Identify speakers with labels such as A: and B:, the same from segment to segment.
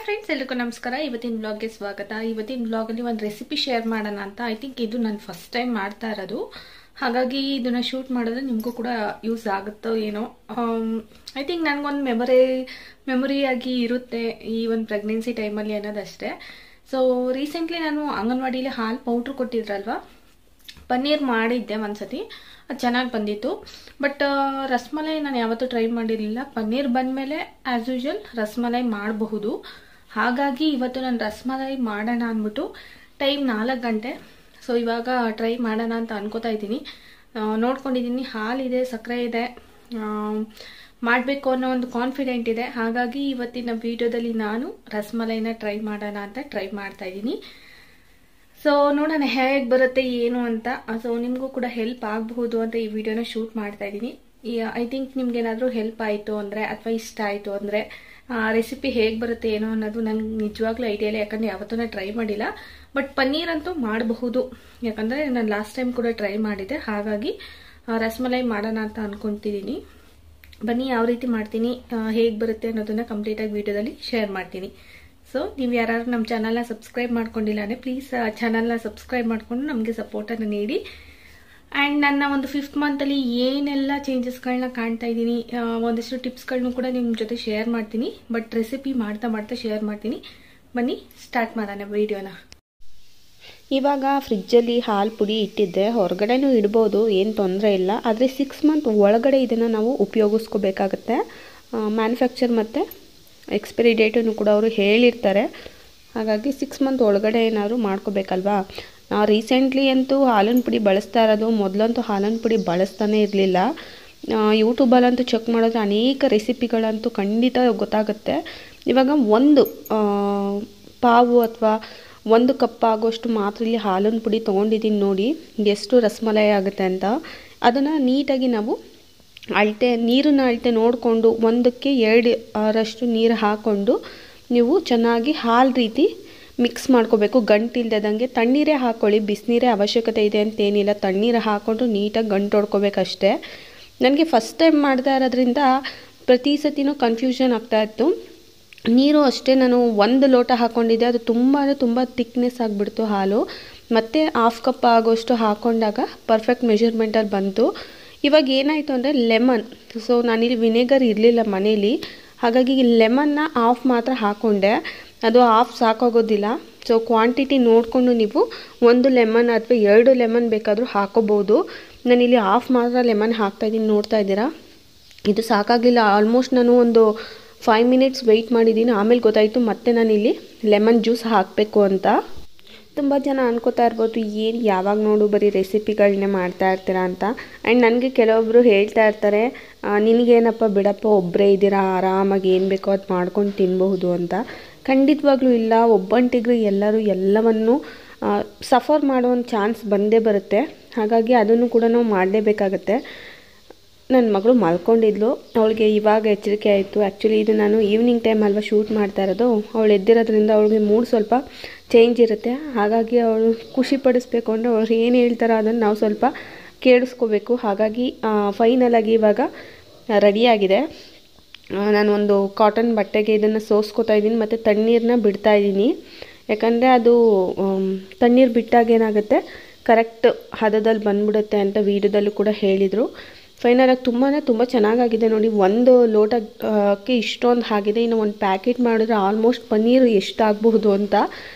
A: Friends ಎಲ್ಲರಿಗೂ ನಮಸ್ಕಾರ. ಇವತ್ತಿನ ಬ್ಲಾಗ್ಗೆ ಸ್ವಾಗತ. ಇವತ್ತಿನ ಬ್ಲಾಗಲ್ಲಿ ಒಂದು ರೆಸಿಪಿ ಶೇರ್ ಮಾಡೋಣ ಅಂತ. ಐ ಥಿಂಕ್ ಇದು ನಾನು ಫಸ್ಟ್ ಟೈಮ್ ಮಾಡ್ತಾ ಇರೋದು, ಹಾಗಾಗಿ ಇದನ್ನ ಶೂಟ್ ಮಾಡಿದ್ರೆ ನಿಮಗೂ ಕೂಡ ಯೂಸ್ ಆಗುತ್ತೋ ಏನೋ. ಐ ಥಿಂಕ್ ನನಗೊಂದು ಮೆಮೊರಿಯಾಗಿ ಇರುತ್ತೆ ಈ ಒಂದು ಪ್ರೆಗ್ನೆನ್ಸಿ ಟೈಮಲ್ಲಿ ಅನ್ನೋದಷ್ಟೇ. ಸೊ ರೀಸೆಂಟ್ಲಿ ನಾನು ಅಂಗನವಾಡಿಲಿ ಹಾಲು ಪೌಡ್ರ್ ಕೊಟ್ಟಿದ್ರಲ್ವ, ಪನ್ನೀರ್ ಮಾಡಿದ್ದೆ ಒಂದ್ಸತಿ, ಅದು ಚೆನ್ನಾಗಿ ಬಂದಿತ್ತು. ಬಟ್ ರಸಮಲೈ ನಾನು ಯಾವತ್ತೂ ಟ್ರೈ ಮಾಡಿರಲಿಲ್ಲ. ಪನ್ನೀರ್ ಬಂದಮೇಲೆ ಆ್ಯಸ್ ಯೂಶುವಲ್ ರಸಮಲೈ ಮಾಡಬಹುದು. ಹಾಗಾಗಿ ಇವತ್ತು ನಾನು ರಸಮಲೈ ಮಾಡೋಣ ಅಂದ್ಬಿಟ್ಟು ಟೈಮ್ 4 ಗಂಟೆ. ಸೊ ಇವಾಗ ಟ್ರೈ ಮಾಡೋಣ ಅಂತ ಅನ್ಕೋತಾ ಇದ್ದೀನಿ. ನೋಡ್ಕೊಂಡಿದ್ದೀನಿ, ಹಾಲಿದೆ, ಸಕ್ಕರೆ ಇದೆ, ಮಾಡಬೇಕು ಅನ್ನೋ ಒಂದು ಕಾನ್ಫಿಡೆಂಟ್ ಇದೆ. ಹಾಗಾಗಿ ಇವತ್ತಿನ ವಿಡಿಯೋದಲ್ಲಿ ನಾನು ರಸಮಲೈನ ಟ್ರೈ ಮಾಡೋಣ ಅಂತ ಟ್ರೈ ಮಾಡ್ತಾ ಇದ್ದೀನಿ. ಸೊ ನೋಡೋಣ ಹೇಗೆ ಬರುತ್ತೆ ಏನು ಅಂತ. ಸೊ ನಿಮಗೂ ಕೂಡ ಹೆಲ್ಪ್ ಆಗಬಹುದು ಅಂತ ಈ ವಿಡಿಯೋನ ಶೂಟ್ ಮಾಡ್ತಾ ಇದ್ದೀನಿ. ಐ ಥಿಂಕ್ ನಿಮ್ಗೇನಾದರೂ ಹೆಲ್ಪ್ ಆಯಿತು ಅಂದರೆ ಅಥವಾ ಇಷ್ಟ ಆಯಿತು ಅಂದರೆ ರೆಸಿಪಿ ಹೇಗೆ ಬರುತ್ತೆ ಏನೋ ಅನ್ನೋದು ನಂಗೆ ನಿಜವಾಗ್ಲೂ ಐಡಿಯಾ ಇಲ್ಲ, ಯಾಕಂದರೆ ಯಾವತ್ತೂ ಟ್ರೈ ಮಾಡಿಲ್ಲ. ಬಟ್ ಪನ್ನೀರ್ ಅಂತೂ ಮಾಡಬಹುದು, ಯಾಕಂದರೆ ನಾನು ಲಾಸ್ಟ್ ಟೈಮ್ ಕೂಡ ಟ್ರೈ ಮಾಡಿದ್ದೆ. ಹಾಗಾಗಿ ರಸಮಲೈ ಮಾಡೋಣ ಅಂತ ಅಂದ್ಕೊತಿದ್ದೀನಿ. ಬನ್ನಿ ಯಾವ ರೀತಿ ಮಾಡ್ತೀನಿ, ಹೇಗೆ ಬರುತ್ತೆ ಅನ್ನೋದನ್ನು ಕಂಪ್ಲೀಟಾಗಿ ವಿಡಿಯೋದಲ್ಲಿ ಶೇರ್ ಮಾಡ್ತೀನಿ. ಸೊ ನೀವು ಯಾರು ನಮ್ಮ ಚಾನಲ್ನ ಸಬ್ಸ್ಕ್ರೈಬ್ ಮಾಡ್ಕೊಂಡಿಲ್ಲ ಅಂದರೆ ಪ್ಲೀಸ್ ಚಾನಲ್ನ ಸಬ್ಸ್ಕ್ರೈಬ್ ಮಾಡಿಕೊಂಡು ನಮಗೆ ಸಪೋರ್ಟನ್ನು ನೀಡಿ. ಆ್ಯಂಡ್ ನನ್ನ ಒಂದು 5th ಮಂತಲ್ಲಿ ಏನೆಲ್ಲ ಚೇಂಜಸ್ಗಳನ್ನ ಕಾಣ್ತಾ ಇದ್ದೀನಿ, ಒಂದಷ್ಟು ಟಿಪ್ಸ್ಗಳನ್ನೂ ಕೂಡ ನಿಮ್ಮ ಜೊತೆ ಶೇರ್ ಮಾಡ್ತೀನಿ. ಬಟ್ ರೆಸಿಪಿ ಮಾಡ್ತಾ ಶೇರ್ ಮಾಡ್ತೀನಿ. ಬನ್ನಿ ಸ್ಟಾರ್ಟ್ ಮಾಡೋಣ ವಿಡಿಯೋನ.
B: ಇವಾಗ ಫ್ರಿಜ್ಜಲ್ಲಿ ಹಾಲು ಪುಡಿ ಇಟ್ಟಿದ್ದೆ, ಹೊರಗಡೆನೂ ಇಡ್ಬೋದು, ಏನು ತೊಂದರೆ ಇಲ್ಲ. ಆದರೆ 6 ಮಂತ್ ಒಳಗಡೆ ಇದನ್ನು ನಾವು ಉಪಯೋಗಿಸ್ಕೋಬೇಕಾಗತ್ತೆ. ಮ್ಯಾನುಫ್ಯಾಕ್ಚರ್ ಮತ್ತು ಎಕ್ಸ್ಪೈರಿ ಡೇಟನ್ನು ಕೂಡ ಅವರು ಹೇಳಿರ್ತಾರೆ. ಹಾಗಾಗಿ 6 ಮಂತ್ ಒಳಗಡೆ ಏನಾದರೂ ಮಾಡ್ಕೋಬೇಕಲ್ವಾ. ನಾವು ರೀಸೆಂಟ್ಲಿ ಅಂತೂ ಹಾಲಿನ ಪುಡಿ ಬಳಸ್ತಾ ಇರೋದು, ಮೊದಲಂತೂ ಹಾಲಿನ ಪುಡಿ ಬಳಸ್ತಾನೆ ಇರಲಿಲ್ಲ. ಯೂಟ್ಯೂಬಲ್ಲಂತೂ ಚೆಕ್ ಮಾಡಿದ್ರೆ ಅನೇಕ ರೆಸಿಪಿಗಳಂತೂ ಖಂಡಿತ ಗೊತ್ತಾಗುತ್ತೆ. ಇವಾಗ ಒಂದು ಪಾವು ಅಥವಾ 1 ಕಪ್ ಆಗೋಷ್ಟು ಮಾತ್ರ ಇಲ್ಲಿ ಹಾಲಿನ ಪುಡಿ ತೊಗೊಂಡಿದ್ದೀನಿ. ನೋಡಿ ಎಷ್ಟು ರಸಮಲೈ ಆಗುತ್ತೆ ಅಂತ. ಅದನ್ನು ನೀಟಾಗಿ ನಾವು ನೀರನ್ನ ಅಳತೆ ನೋಡಿಕೊಂಡು 1ಕ್ಕೆ 2 ನೀರು ಹಾಕ್ಕೊಂಡು ನೀವು ಚೆನ್ನಾಗಿ ಹಾಲು ರೀತಿ ಮಿಕ್ಸ್ ಮಾಡ್ಕೋಬೇಕು, ಗಂಟಿಲ್ದಂಗೆ. ತಣ್ಣೀರೇ ಹಾಕ್ಕೊಳ್ಳಿ, ಬಿಸಿನೀರೇ ಅವಶ್ಯಕತೆ ಇದೆ ಅಂತೇನಿಲ್ಲ. ತಣ್ಣೀರು ಹಾಕ್ಕೊಂಡು ನೀಟಾಗಿ ಗಂಟು ಹೊಡ್ಕೋಬೇಕಷ್ಟೇ. ನನಗೆ ಫಸ್ಟ್ ಟೈಮ್ ಮಾಡ್ತಾ ಇರೋದ್ರಿಂದ ಪ್ರತಿ ಸತಿನೂ ಕನ್ಫ್ಯೂಷನ್ ಆಗ್ತಾಯಿತ್ತು. ನೀರು ಅಷ್ಟೇ, ನಾನು 1 ಲೋಟ ಹಾಕ್ಕೊಂಡಿದ್ದೆ, ಅದು ತುಂಬ ತಿಕ್ನೆಸ್ ಆಗಿಬಿಡ್ತು ಹಾಲು. ಮತ್ತು 1/2 ಕಪ್ ಆಗೋಷ್ಟು ಹಾಕ್ಕೊಂಡಾಗ ಪರ್ಫೆಕ್ಟ್ ಮೆಷರ್ಮೆಂಟಲ್ಲಿ ಬಂತು. ಇವಾಗ ಏನಾಯಿತು ಅಂದರೆ ಲೆಮನ್, ಸೊ ನಾನಿಲ್ಲಿ ವಿನೆಗರ್ ಇರಲಿಲ್ಲ ಮನೇಲಿ, ಹಾಗಾಗಿ ಲೆಮನ್ನ ಆಫ್ ಮಾತ್ರ ಹಾಕ್ಕೊಂಡೆ. ಅದು ಆಫ್ ಸಾಕಾಗೋದಿಲ್ಲ. ಸೊ ಕ್ವಾಂಟಿಟಿ ನೋಡಿಕೊಂಡು ನೀವು 1 ಲೆಮನ್ ಅಥವಾ 2 ಲೆಮನ್ ಬೇಕಾದರೂ ಹಾಕೋಬೋದು. ನಾನಿಲ್ಲಿ ಆಫ್ ಮಾತ್ರ ಲೆಮನ್ ಹಾಕ್ತಾಯಿದ್ದೀನಿ, ನೋಡ್ತಾ ಇದ್ದೀರಾ. ಇದು ಸಾಕಾಗಲಿಲ್ಲ. ಆಲ್ಮೋಸ್ಟ್ ನಾನು ಒಂದು 5 ಮಿನಿಟ್ಸ್ ವೆಯ್ಟ್ ಮಾಡಿದ್ದೀನಿ. ಆಮೇಲೆ ಗೊತ್ತಾಯಿತು ಮತ್ತೆ ನಾನಿಲ್ಲಿ ಲೆಮನ್ ಜ್ಯೂಸ್ ಹಾಕಬೇಕು ಅಂತ. ತುಂಬ ಜನ ಅನ್ಕೋತಾ ಇರ್ಬೋದು, ಏನು ಯಾವಾಗ ನೋಡು ಬರೀ ರೆಸಿಪಿಗಳನ್ನೇ ಮಾಡ್ತಾ ಇರ್ತೀರಾ ಅಂತ. ಆ್ಯಂಡ್ ನನಗೆ ಕೆಲವೊಬ್ಬರು ಹೇಳ್ತಾ ಇರ್ತಾರೆ, ನಿನಗೇನಪ್ಪ ಬಿಡಪ್ಪ, ಒಬ್ಬರೇ ಇದ್ದೀರಾ, ಆರಾಮಾಗಿ ಏನು ಬೇಕೋ ಅದು ಮಾಡ್ಕೊಂಡು ತಿನ್ನಬಹುದು ಅಂತ. ಖಂಡಿತವಾಗ್ಲೂ ಇಲ್ಲ. ಒಬ್ಬಂಟಿಗೂ ಎಲ್ಲರೂ ಎಲ್ಲವನ್ನು ಸಫರ್ ಮಾಡೋ ಒಂದು ಚಾನ್ಸ್ ಬಂದೇ ಬರುತ್ತೆ. ಹಾಗಾಗಿ ಅದನ್ನು ಕೂಡ ನಾವು ಮಾಡಲೇಬೇಕಾಗತ್ತೆ. ನನ್ನ ಮಗಳು ಮಲ್ಕೊಂಡಿದ್ಲು, ಅವಳಿಗೆ ಇವಾಗ ಎಚ್ಚರಿಕೆ ಆಯಿತು. ಆ್ಯಕ್ಚುಲಿ ಇದು ನಾನು ಈವ್ನಿಂಗ್ ಟೈಮ್ ಅಲ್ವಾ ಶೂಟ್ ಮಾಡ್ತಾ ಇರೋದು. ಅವಳು ಎದ್ದಿರೋದ್ರಿಂದ ಅವಳಿಗೆ ಮೂಡ್ ಸ್ವಲ್ಪ ಚೇಂಜ್ ಇರುತ್ತೆ. ಹಾಗಾಗಿ ಅವಳು ಖುಷಿ ಪಡಿಸ್ಬೇಕು ಅಂದರೆ ಅವ್ರು ಏನು ಹೇಳ್ತಾರೋ ಅದನ್ನು ನಾವು ಸ್ವಲ್ಪ ಕೇಳಿಸ್ಕೋಬೇಕು. ಹಾಗಾಗಿ ಫೈನಲಾಗಿ ಇವಾಗ ರೆಡಿಯಾಗಿದೆ. ನಾನು ಒಂದು ಕಾಟನ್ ಬಟ್ಟೆಗೆ ಇದನ್ನು ಸೋಸ್ಕೋತಾ ಇದ್ದೀನಿ ಮತ್ತು ತಣ್ಣೀರನ್ನ ಬಿಡ್ತಾ ಇದ್ದೀನಿ. ಯಾಕಂದರೆ ಅದು ತಣ್ಣೀರು ಬಿಟ್ಟಾಗ ಏನಾಗುತ್ತೆ, ಕರೆಕ್ಟ್ ಹದದಲ್ಲಿ ಬಂದ್ಬಿಡುತ್ತೆ ಅಂತ ವೀಡಿಯೋದಲ್ಲೂ ಕೂಡ ಹೇಳಿದರು. ಫೈನಲಾಗಿ ತುಂಬ ಚೆನ್ನಾಗಾಗಿದೆ ನೋಡಿ. 1 ಲೋಟಕ್ಕೆ ಇಷ್ಟೊಂದು ಆಗಿದೆ. ಇನ್ನು 1 ಪ್ಯಾಕೆಟ್ ಮಾಡಿದ್ರೆ ಆಲ್ಮೋಸ್ಟ್ ಪನ್ನೀರು ಎಷ್ಟಾಗಬಹುದು ಅಂತ.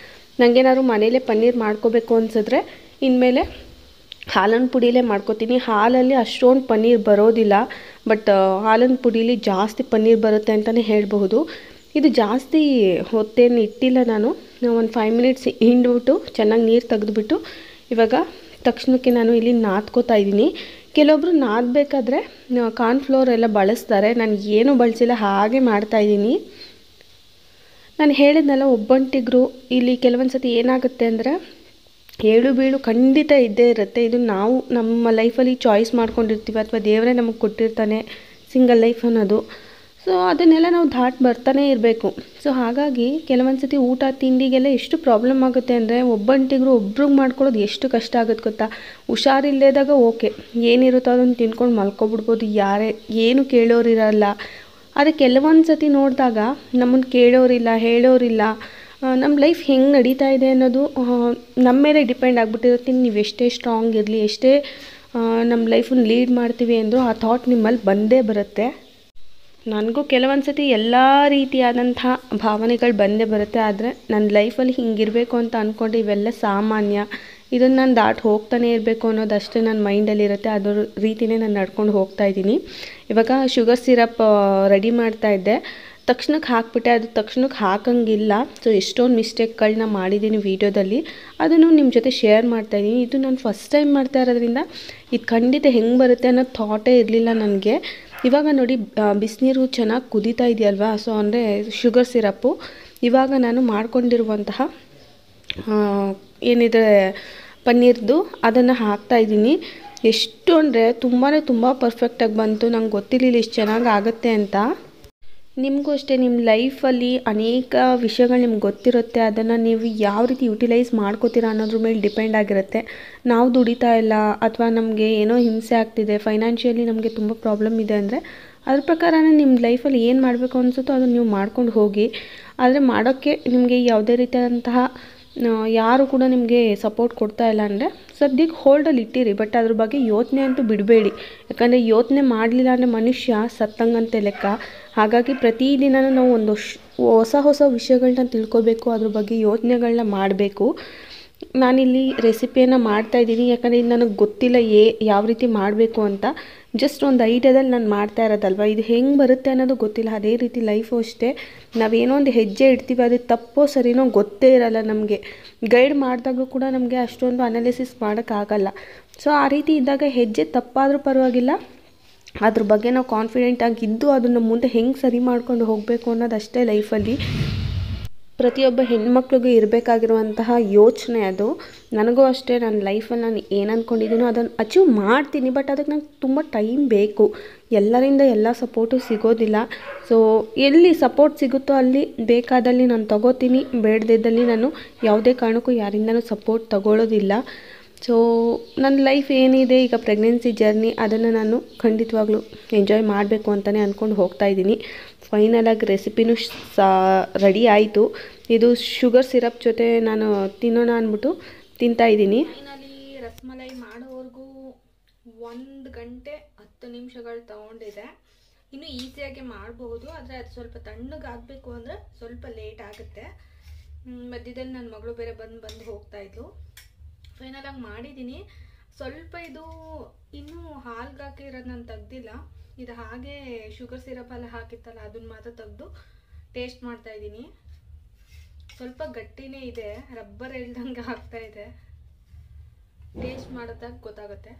B: ನನಗೇನಾದ್ರು ಮನೇಲೇ ಪನ್ನೀರ್ ಮಾಡ್ಕೋಬೇಕು ಅನಿಸಿದ್ರೆ ಇನ್ಮೇಲೆ ಹಾಲಿನ ಪುಡಿಲೇ ಮಾಡ್ಕೋತೀನಿ. ಹಾಲಲ್ಲಿ ಅಷ್ಟೊಂದು ಪನ್ನೀರ್ ಬರೋದಿಲ್ಲ, ಬಟ್ ಹಾಲಿನ ಪುಡೀಲಿ ಜಾಸ್ತಿ ಪನ್ನೀರ್ ಬರುತ್ತೆ ಅಂತಲೇ ಹೇಳಬಹುದು. ಇದು ಜಾಸ್ತಿ ಹೊತ್ತೇನು ಇಟ್ಟಿಲ್ಲ ನಾನು. ಒಂದು 5 ಮಿನಿಟ್ಸ್ ಹಿಂಡ್ಬಿಟ್ಟು ಚೆನ್ನಾಗಿ ನೀರು ತೆಗೆದುಬಿಟ್ಟು ಇವಾಗ ತಕ್ಷಣಕ್ಕೆ ನಾನು ಇಲ್ಲಿ ನಾದ್ಕೋತಾ ಇದ್ದೀನಿ. ಕೆಲವೊಬ್ಬರು ನಾದಬೇಕಾದ್ರೆ ಕಾರ್ನ್ಫ್ಲೋರ್ ಎಲ್ಲ ಬಳಸ್ತಾರೆ, ನಾನು ಏನೂ ಬಳಸಿಲ್ಲ, ಹಾಗೆ ಮಾಡ್ತಾಯಿದ್ದೀನಿ. ನಾನು ಹೇಳಿದ್ನಲ್ಲ, ಒಬ್ಬಂಟಿಗರು ಇಲ್ಲಿ ಕೆಲವೊಂದು ಸತಿ ಏನಾಗುತ್ತೆ ಅಂದರೆ ಏಳು ಬೀಳು ಖಂಡಿತ ಇದ್ದೇ ಇರುತ್ತೆ. ಇದು ನಾವು ನಮ್ಮ ಲೈಫಲ್ಲಿ ಚಾಯ್ಸ್ ಮಾಡ್ಕೊಂಡಿರ್ತೀವಿ ಅಥವಾ ದೇವರೇ ನಮಗೆ ಕೊಟ್ಟಿರ್ತಾನೆ ಸಿಂಗಲ್ ಲೈಫ್ ಅನ್ನೋದು. ಸೊ ಅದನ್ನೆಲ್ಲ ನಾವು ಬರ್ತಾನೆ ಇರಬೇಕು. ಸೊ ಹಾಗಾಗಿ ಕೆಲವೊಂದು ಸತಿ ಊಟ ತಿಂಡಿಗೆಲ್ಲ ಎಷ್ಟು ಪ್ರಾಬ್ಲಮ್ ಆಗುತ್ತೆ ಅಂದರೆ, ಒಬ್ಬಂಟಿಗರು ಒಬ್ರಿಗೆ ಮಾಡ್ಕೊಳ್ಳೋದು ಎಷ್ಟು ಕಷ್ಟ ಆಗುತ್ತೆ ಗೊತ್ತಾ. ಹುಷಾರಿಲ್ಲದಾಗ ಓಕೆ, ಏನಿರುತ್ತೋ ಅದನ್ನು ತಿನ್ಕೊಂಡು ಮಲ್ಕೊಬಿಡ್ಬೋದು, ಏನು ಕೇಳೋರಿರಲ್ಲ. ಆದರೆ ಕೆಲವೊಂದು ಸತಿ ನೋಡಿದಾಗ ನಮ್ಮನ್ನು ಕೇಳೋರಿಲ್ಲ, ಹೇಳೋರಿಲ್ಲ. ನಮ್ಮ ಲೈಫ್ ಹೆಂಗೆ ನಡೀತಾ ಇದೆ ಅನ್ನೋದು ನಮ್ಮ ಮೇಲೆ ಡಿಪೆಂಡ್ ಆಗಿಬಿಟ್ಟಿರುತ್ತೆ. ನೀವು ಎಷ್ಟೇ ಸ್ಟ್ರಾಂಗ್ ಇರಲಿ, ಎಷ್ಟೇ ನಮ್ಮ ಲೈಫನ್ನು ಲೀಡ್ ಮಾಡ್ತೀವಿ ಅಂದರೂ ಆ ಥಾಟ್ ನಿಮ್ಮಲ್ಲಿ ಬಂದೇ ಬರುತ್ತೆ. ನನಗೂ ಕೆಲವೊಂದು ಸತಿ ಎಲ್ಲ ರೀತಿಯಾದಂಥ ಭಾವನೆಗಳು ಬಂದೇ ಬರುತ್ತೆ. ಆದರೆ ನನ್ನ ಲೈಫಲ್ಲಿ ಹಿಂಗಿರಬೇಕು ಅಂತ ಅಂದ್ಕೊಂಡು ಇವೆಲ್ಲ ಸಾಮಾನ್ಯ, ಇದನ್ನು ನಾನು ದಾಟಿ ಹೋಗ್ತಾನೆ ಇರಬೇಕು ಅನ್ನೋದಷ್ಟೇ ನನ್ನ ಮೈಂಡಲ್ಲಿರುತ್ತೆ. ಅದರ ರೀತಿಯೇ ನಾನು ನಡ್ಕೊಂಡು ಹೋಗ್ತಾ ಇದ್ದೀನಿ. ಇವಾಗ ಶುಗರ್ ಸಿರಪ್ ರೆಡಿ ಮಾಡ್ತಾಯಿದ್ದೆ, ತಕ್ಷಣಕ್ಕೆ ಹಾಕ್ಬಿಟ್ಟೆ. ಅದು ತಕ್ಷಣಕ್ಕೆ ಹಾಕಂಗಿಲ್ಲ. ಸೊ ಎಷ್ಟೊಂದು ಮಿಸ್ಟೇಕ್ಗಳನ್ನ ಮಾಡಿದ್ದೀನಿ ವೀಡಿಯೋದಲ್ಲಿ, ಅದನ್ನು ನಿಮ್ಮ ಜೊತೆ ಶೇರ್ ಮಾಡ್ತಾಯಿದ್ದೀನಿ. ಇದು ನಾನು ಫಸ್ಟ್ ಟೈಮ್ ಮಾಡ್ತಾ ಇರೋದ್ರಿಂದ ಇದು ಖಂಡಿತ ಹೆಂಗೆ ಬರುತ್ತೆ ಅನ್ನೋ ಥಾಟೇ ಇರಲಿಲ್ಲ ನನಗೆ. ಇವಾಗ ನೋಡಿ ಬಿಸಿನೀರು ಚೆನ್ನಾಗಿ ಕುದೀತಾ ಇದೆಯಲ್ವಾ, ಸೊ ಅಂದರೆ ಶುಗರ್ ಸಿರಪ್ಪು ಇವಾಗ ನಾನು ಮಾಡ್ಕೊಂಡಿರುವಂತಹ ಏನಿದೆ ಪನ್ನೀರ್ದು ಅದನ್ನು ಹಾಕ್ತಾಯಿದ್ದೀನಿ. ಎಷ್ಟು ಅಂದರೆ ತುಂಬ ಪರ್ಫೆಕ್ಟಾಗಿ ಬಂತು. ನಂಗೆ ಗೊತ್ತಿರಲಿಲ್ಲ ಇಷ್ಟು ಚೆನ್ನಾಗಿ ಆಗುತ್ತೆ ಅಂತ. ನಿಮಗೂ ಅಷ್ಟೇ ನಿಮ್ಮ ಲೈಫಲ್ಲಿ ಅನೇಕ ವಿಷಯಗಳು ನಿಮ್ಗೆ ಗೊತ್ತಿರುತ್ತೆ. ಅದನ್ನು ನೀವು ಯಾವ ರೀತಿ ಯುಟಿಲೈಸ್ ಮಾಡ್ಕೋತೀರಾ ಅನ್ನೋದ್ರ ಮೇಲೆ ಡಿಪೆಂಡ್ ಆಗಿರುತ್ತೆ. ನಾವು ದುಡಿತಾ ಇಲ್ಲ ಅಥವಾ ನಮಗೆ ಏನೋ ಹಿಂಸೆ ಆಗ್ತಿದೆ, ಫೈನಾನ್ಷಿಯಲಿ ನಮಗೆ ತುಂಬ ಪ್ರಾಬ್ಲಮ್ ಇದೆ ಅಂದರೆ ಅದ್ರ ಪ್ರಕಾರನೇ ನಿಮ್ಮ ಲೈಫಲ್ಲಿ ಏನು ಮಾಡಬೇಕು ಅನಿಸುತ್ತೋ ಅದನ್ನು ನೀವು ಮಾಡ್ಕೊಂಡು ಹೋಗಿ. ಆದರೆ ಮಾಡೋಕ್ಕೆ ನಿಮಗೆ ಯಾವುದೇ ರೀತಿಯಾದಂತಹ ಯಾರು ಕೂಡ ನಿಮಗೆ ಸಪೋರ್ಟ್ ಕೊಡ್ತಾ ಇಲ್ಲ ಅಂದರೆ ಸದ್ಯಕ್ಕೆ ಹೋಲ್ಡಲ್ಲಿ ಇಟ್ಟಿರಿ. ಬಟ್ ಅದ್ರ ಬಗ್ಗೆ ಯೋಚನೆ ಅಂತೂ ಬಿಡಬೇಡಿ. ಯಾಕಂದರೆ ಯೋಚನೆ ಮಾಡಲಿಲ್ಲ ಅಂದರೆ ಮನುಷ್ಯ ಸತ್ತಂಗಂತೆ ಲೆಕ್ಕ. ಹಾಗಾಗಿ ಪ್ರತಿದಿನ ನಾವು ಒಂದು ಹೊಸ ವಿಷಯಗಳನ್ನ ತಿಳ್ಕೊಬೇಕು, ಅದ್ರ ಬಗ್ಗೆ ಯೋಚನೆಗಳನ್ನ ಮಾಡಬೇಕು. ನಾನಿಲ್ಲಿ ರೆಸಿಪಿಯನ್ನು ಮಾಡ್ತಾಯಿದ್ದೀನಿ, ಯಾಕಂದರೆ ಇದು ನನಗೆ ಗೊತ್ತಿಲ್ಲ ಯಾವ ರೀತಿ ಮಾಡಬೇಕು ಅಂತ. ಜಸ್ಟ್ ಒಂದು ಐಡಿಯಾದಲ್ಲಿ ನಾನು ಮಾಡ್ತಾ ಇರೋದಲ್ವ, ಇದು ಹೆಂಗೆ ಬರುತ್ತೆ ಅನ್ನೋದು ಗೊತ್ತಿಲ್ಲ. ಅದೇ ರೀತಿ ಲೈಫು ಅಷ್ಟೇ, ನಾವೇನೋ ಒಂದು ಹೆಜ್ಜೆ ಇಡ್ತೀವಿ, ಅದು ತಪ್ಪೋ ಸರಿನೋ ಗೊತ್ತೇ ಇರಲ್ಲ ನಮಗೆ. ಗೈಡ್ ಮಾಡಿದಾಗೂ ಕೂಡ ನಮಗೆ ಅಷ್ಟೊಂದು ಅನಾಲಿಸಿಸ್ ಮಾಡೋಕ್ಕಾಗಲ್ಲ. ಸೊ ಆ ರೀತಿ ಇದ್ದಾಗ ಹೆಜ್ಜೆ ತಪ್ಪಾದರೂ ಪರವಾಗಿಲ್ಲ, ಅದ್ರ ಬಗ್ಗೆ ನಾವು ಕಾನ್ಫಿಡೆಂಟಾಗಿದ್ದು ಅದನ್ನು ಮುಂದೆ ಹೆಂಗೆ ಸರಿ ಮಾಡ್ಕೊಂಡು ಹೋಗಬೇಕು ಅನ್ನೋದಷ್ಟೇ ಲೈಫಲ್ಲಿ ಪ್ರತಿಯೊಬ್ಬ ಹೆಣ್ಮಕ್ಳಿಗೂ ಇರಬೇಕಾಗಿರುವಂತಹ ಯೋಚನೆ ಅದು. ನನಗೂ ಅಷ್ಟೇ, ನನ್ನ ಲೈಫಲ್ಲಿ ನಾನು ಏನು ಅಂದ್ಕೊಂಡಿದ್ದೀನೋ ಅದನ್ನು ಅಚೀವ್ ಮಾಡ್ತೀನಿ. ಬಟ್ ಅದಕ್ಕೆ ನಂಗೆ ತುಂಬ ಟೈಮ್ ಬೇಕು. ಎಲ್ಲರಿಂದ ಎಲ್ಲ ಸಪೋರ್ಟು ಸಿಗೋದಿಲ್ಲ. ಸೊ ಎಲ್ಲಿ ಸಪೋರ್ಟ್ ಸಿಗುತ್ತೋ ಅಲ್ಲಿ ಬೇಕಾದಲ್ಲಿ ನಾನು ತಗೋತೀನಿ, ಬೇಡದಿದ್ದಲ್ಲಿ ನಾನು ಯಾವುದೇ ಕಾರಣಕ್ಕೂ ಯಾರಿಂದನೂ ಸಪೋರ್ಟ್ ತಗೊಳ್ಳೋದಿಲ್ಲ. ಸೊ ನನ್ನ ಲೈಫ್ ಏನಿದೆ ಈಗ ಪ್ರೆಗ್ನೆನ್ಸಿ ಜರ್ನಿ, ಅದನ್ನು ನಾನು ಖಂಡಿತವಾಗ್ಲೂ ಎಂಜಾಯ್ ಮಾಡಬೇಕು ಅಂತಲೇ ಅಂದ್ಕೊಂಡು ಹೋಗ್ತಾಯಿದ್ದೀನಿ. ಫೈನಲಾಗಿ ರೆಸಿಪಿನೂ ರೆಡಿ ಆಯಿತು. ಇದು ಶುಗರ್ ಸಿರಪ್ ಜೊತೆ ನಾನು ತಿನ್ನೋಣ ಅಂದ್ಬಿಟ್ಟು ತಿಂತಾಯಿದ್ದೀನಿ. ಫೈನಲಿ ರಸಮಲೈ ಮಾಡೋವರೆಗೂ 1 ಗಂಟೆ 10 ನಿಮಿಷಗಳು ತೊಗೊಂಡಿದೆ. ಇನ್ನೂ ಈಸಿಯಾಗಿ ಮಾಡಬಹುದು, ಆದರೆ ಅದು ಸ್ವಲ್ಪ ತಣ್ಣಗಾಗಬೇಕು ಅಂದರೆ ಸ್ವಲ್ಪ ಲೇಟ್ ಆಗುತ್ತೆ. ಮಧ್ಯದಲ್ಲಿ ನನ್ನ ಮಗಳು ಬೇರೆ ಬಂದು ಹೋಗ್ತಾಯಿದ್ಲು. ಫೈನಲಾಗಿ ಮಾಡಿದ್ದೀನಿ. ಸ್ವಲ್ಪ ಇದು ಇನ್ನೂ ಹಾಲ್ಗೆ ಹಾಕಿರೋದು ನಾನು ತೆಗ್ದಿಲ್ಲ. ಇದು ಹಾಗೆ ಶುಗರ್ ಸಿರಪಲ್ಲಿ ಹಾಕಿತ್ತಲ್ಲ ಅದನ್ನು ಮಾತ್ರ ತೆಗೆದು ಟೇಸ್ಟ್ ಮಾಡ್ತಾಯಿದ್ದೀನಿ. ಸ್ವಲ್ಪ ಗಟ್ಟಿನೇ ಇದೆ, ರಬ್ಬರ್ ಎಳ್ದಂಗೆ ಆಗ್ತಾ ಇದೆ. ಟೇಸ್ಟ್ ಮಾಡೋದಾಗ ಗೊತ್ತಾಗುತ್ತೆ.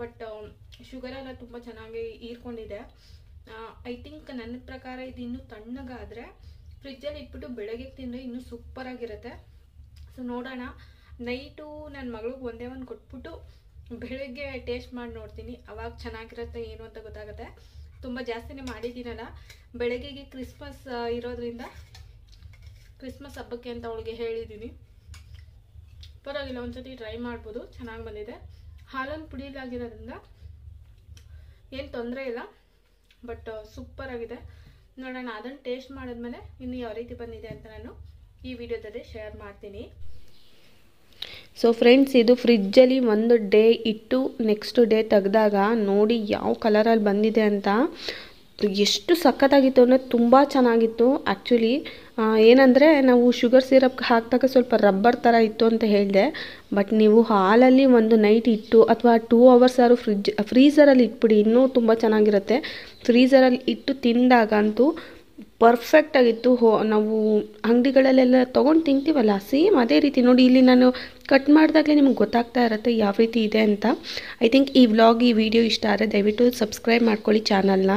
B: ಬಟ್ ಶುಗರೆಲ್ಲ ತುಂಬ ಚೆನ್ನಾಗಿ ಹೀರ್ಕೊಂಡಿದೆ. ಐ ಥಿಂಕ್ ನನ್ನ ಪ್ರಕಾರ ಇದು ಇನ್ನೂ ತಣ್ಣಗಾದರೆ ಫ್ರಿಜ್ಜಲ್ಲಿ ಇಟ್ಬಿಟ್ಟು ಬೆಳಗ್ಗೆ ತಿಂದರೆ ಇನ್ನೂ ಸೂಪರಾಗಿರುತ್ತೆ. ಸೊ ನೋಡೋಣ. ನೈಟು ನನ್ನ ಮಗಳಿಗೆ ಒಂದೇ ಒಂದು ಕೊಟ್ಬಿಟ್ಟು ಬೆಳಗ್ಗೆ ಟೇಸ್ಟ್ ಮಾಡಿ ನೋಡ್ತೀನಿ, ಅವಾಗ ಚೆನ್ನಾಗಿರುತ್ತೆ ಏನು ಅಂತ ಗೊತ್ತಾಗುತ್ತೆ. ತುಂಬ ಜಾಸ್ತಿನೇ ಮಾಡಿದ್ದೀನಲ್ಲ, ಬೆಳಗ್ಗೆಗೆ ಕ್ರಿಸ್ಮಸ್ ಇರೋದ್ರಿಂದ ಕ್ರಿಸ್ಮಸ್ ಹಬ್ಬಕ್ಕೆ ಅಂತ ಅವಳಿಗೆ ಹೇಳಿದ್ದೀನಿ. ಪರವಾಗಿಲ್ಲ, ಒಂದ್ಸತಿ ಟ್ರೈ ಮಾಡ್ಬೋದು, ಚೆನ್ನಾಗಿ ಬಂದಿದೆ. ಹಾಲನ್ನು ಪುಡಿಲಾಗಿರೋದ್ರಿಂದ ಏನು ತೊಂದರೆ ಇಲ್ಲ. ಬಟ್ ಸೂಪರಾಗಿದೆ. ನೋಡೋಣ, ಅದನ್ನು ಟೇಸ್ಟ್ ಮಾಡಿದ್ಮೇಲೆ ಇನ್ನು ಯಾವ ರೀತಿ ಬಂದಿದೆ ಅಂತ ನಾನು ಈ ವಿಡಿಯೋದಲ್ಲಿ ಶೇರ್ ಮಾಡ್ತೀನಿ. ಸೊ ಫ್ರೆಂಡ್ಸ್, ಇದು ಫ್ರಿಜ್ಜಲ್ಲಿ 1 ಡೇ ಇಟ್ಟು ನೆಕ್ಸ್ಟ್ ಡೇ ತೆಗೆದಾಗ ನೋಡಿ ಯಾವ ಕಲರಲ್ಲಿ ಬಂದಿದೆ ಅಂತ. ಎಷ್ಟು ಸಖತ್ತಾಗಿತ್ತು ಅಂದರೆ ತುಂಬ ಚೆನ್ನಾಗಿತ್ತು. ಆ್ಯಕ್ಚುಲಿ ಏನಂದರೆ ನಾವು ಶುಗರ್ ಸಿರಪ್ ಹಾಕಿದಾಗ ಸ್ವಲ್ಪ ರಬ್ಬರ್ ಥರ ಇತ್ತು ಅಂತ ಹೇಳಿದೆ. ಬಟ್ ನೀವು ಹಾಲಲ್ಲಿ ಒಂದು ನೈಟ್ ಇಟ್ಟು ಅಥವಾ 2 ಅವರ್ಸ್ ಆದರೂ ಫ್ರೀಝರಲ್ಲಿ ಇಟ್ಬಿಡಿ, ಇನ್ನೂ ತುಂಬ ಚೆನ್ನಾಗಿರುತ್ತೆ. ಫ್ರೀಝರಲ್ಲಿ ಇಟ್ಟು ತಿಂದಾಗಂತೂ ಪರ್ಫೆಕ್ಟಾಗಿತ್ತು. ನಾವು ಅಂಗಡಿಗಳಲ್ಲೆಲ್ಲ ತೊಗೊಂಡು ತಿಂತೀವಲ್ಲ, ಸೇಮ್ ಅದೇ ರೀತಿ ನೋಡಿ. ಇಲ್ಲಿ ನಾನು ಕಟ್ ಮಾಡಿದಾಗಲೇ ನಿಮ್ಗೆ ಗೊತ್ತಾಗ್ತಾ ಇರುತ್ತೆ ಯಾವ ರೀತಿ ಇದೆ ಅಂತ. ಐ ಥಿಂಕ್ ಈ ವಿಡಿಯೋ ಇಷ್ಟ ಆದರೆ ದಯವಿಟ್ಟು ಸಬ್ಸ್ಕ್ರೈಬ್ ಮಾಡ್ಕೊಳ್ಳಿ ಚಾನಲ್ನ.